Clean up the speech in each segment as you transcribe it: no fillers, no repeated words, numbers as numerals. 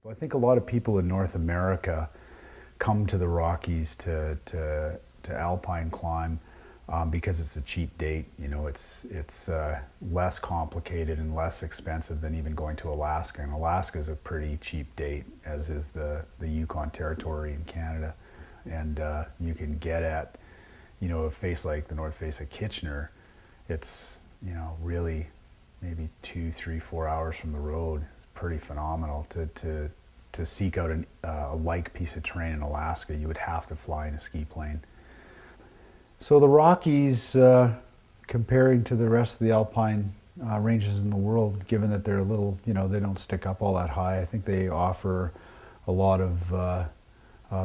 I think a lot of people in North America come to the Rockies to Alpine climb because it's a cheap date. You know, it's less complicated and less expensive than even going to Alaska. And Alaska is a pretty cheap date, as is the Yukon Territory in Canada. And you can get at, you know, a face like the North Face of Kitchener. It's, you know, really maybe 2, 3, 4 hours from the road. It's pretty phenomenal. To seek out a like piece of terrain in Alaska, you would have to fly in a ski plane. So the Rockies, comparing to the rest of the Alpine ranges in the world, given that they're a little, you know, they don't stick up all that high, I think they offer a lot of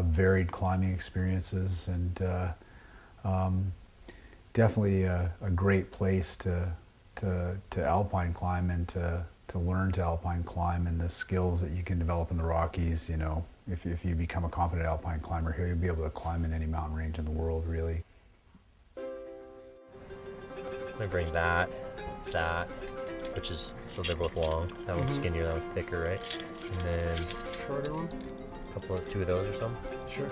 varied climbing experiences, and definitely a great place to alpine climb and to learn to alpine climb, and the skills that you can develop in the Rockies. You know, if you become a competent alpine climber here, you'll be able to climb in any mountain range in the world, really. I'm gonna bring that, which is, so they're both long. That one's skinnier, that one's thicker, right? And then Shorter one? two of those or something. Sure.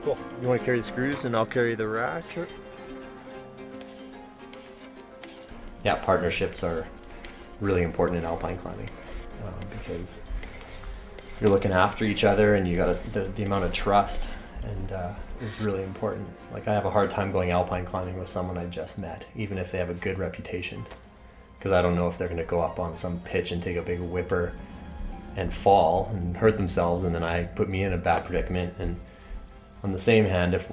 Cool. You want to carry the screws and I'll carry the rack? Sure. Yeah, partnerships are really important in alpine climbing because you're looking after each other, and you got the amount of trust and is really important. Like, I have a hard time going alpine climbing with someone I just met, even if they have a good reputation, because I don't know if they're going to go up on some pitch and take a big whipper and fall and hurt themselves, and then I put me in a bad predicament. And on the same hand, if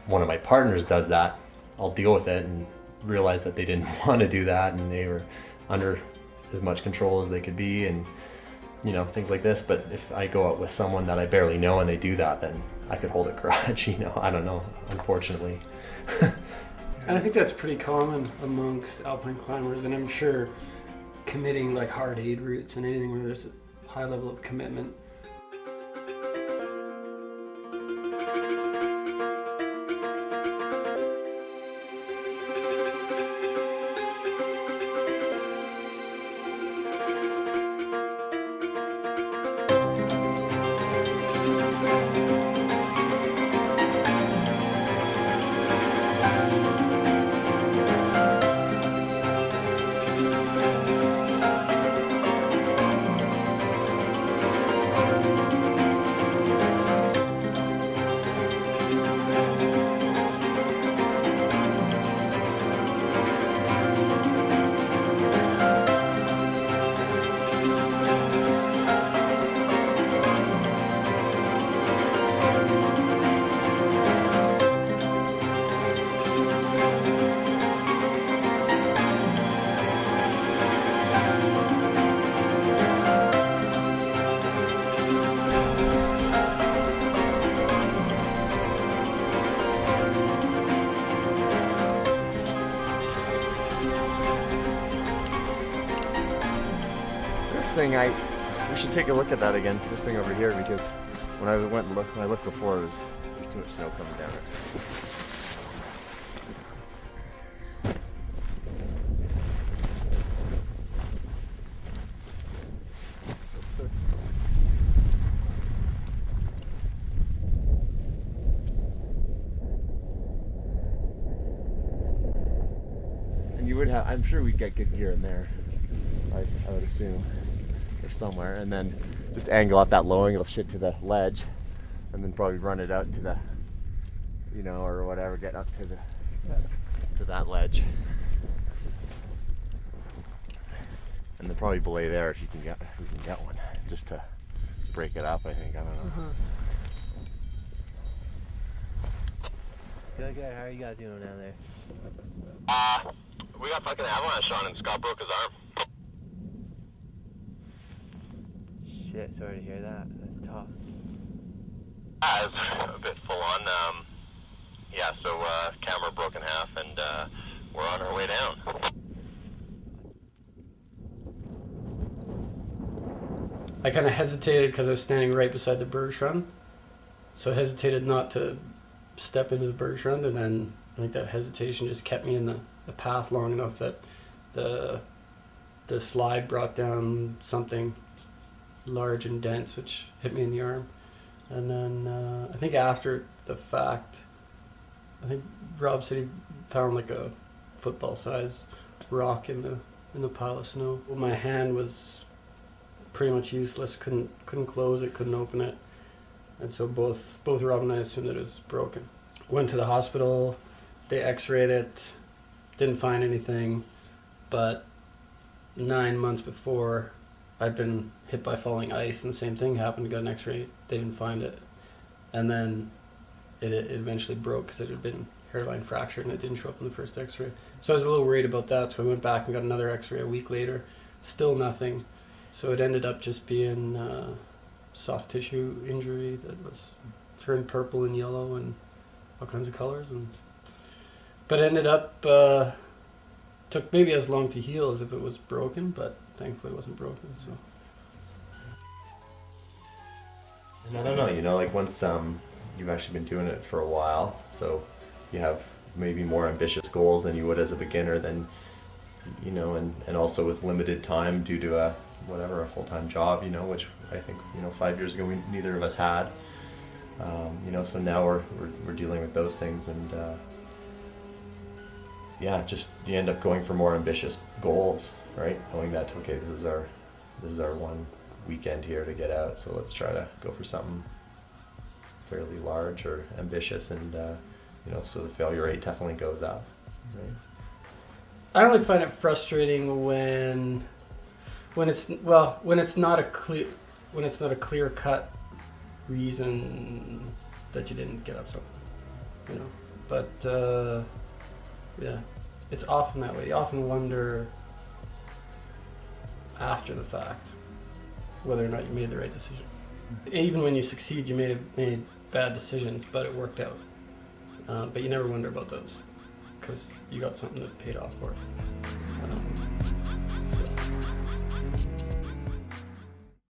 one of my partners does that, I'll deal with it and realize that they didn't want to do that, and they were under as much control as they could be, and, you know, things like this. But if I go out with someone that I barely know and they do that, then I could hold a grudge, you know. I don't know, unfortunately. And I think that's pretty common amongst alpine climbers, and I'm sure committing like hard aid routes and anything where there's a high level of commitment. Thing, we should take a look at that again. This thing over here, because when I went and looked, when I looked before, there's too much snow coming down it. And you would have, I'm sure we'd get good gear in there. I would assume. Or somewhere, and then just angle up that low angle shit to the ledge, and then probably run it out to the, you know, or whatever, get up to that ledge, and then probably belay there if we can get one, just to break it up. I think, I don't know. Good, how are you guys doing down there? We got fucking avalanche on, and Scott broke his arm. Shit, sorry to hear that. That's tough. It's a bit full on. Yeah, so camera broke in half, and We're on our way down. I kind of hesitated because I was standing right beside the bergschrund, so I hesitated not to step into the bergschrund, and then I think that hesitation just kept me in the path long enough that the slide brought down something large and dense, which hit me in the arm. And then I think after the fact, I think Rob said he found like a football-sized rock in the pile of snow. Well, my hand was pretty much useless. Couldn't close it, couldn't open it, and so both Rob and I assumed that it was broken. Went to the hospital. They X-rayed it. Didn't find anything, but 9 months before, I'd been hit by falling ice, and the same thing happened. Got an X-ray. They didn't find it, and then it eventually broke because it had been hairline fractured, and it didn't show up in the first X-ray. So I was a little worried about that. So I went back and got another X-ray a week later. Still nothing. So it ended up just being soft tissue injury that was turned purple and yellow and all kinds of colors, but it ended up took maybe as long to heal as if it was broken, but thankfully it wasn't broken. So. And I don't know, you know, like once you've actually been doing it for a while, so you have maybe more ambitious goals than you would as a beginner, then, you know, and also with limited time due to a full-time job, you know, which I think, you know, 5 years ago neither of us had, you know, so now we're dealing with those things, and yeah, just you end up going for more ambitious goals, right? Knowing that, okay, this is our one weekend here to get out, so let's try to go for something fairly large or ambitious, and you know, so the failure rate definitely goes up, right? I really find it frustrating when it's not a clear cut reason that you didn't get up something, you know. But yeah, it's often that way. You often wonder after the fact whether or not you made the right decision. Even when you succeed, you may have made bad decisions, but it worked out. But you never wonder about those because you got something that paid off for it.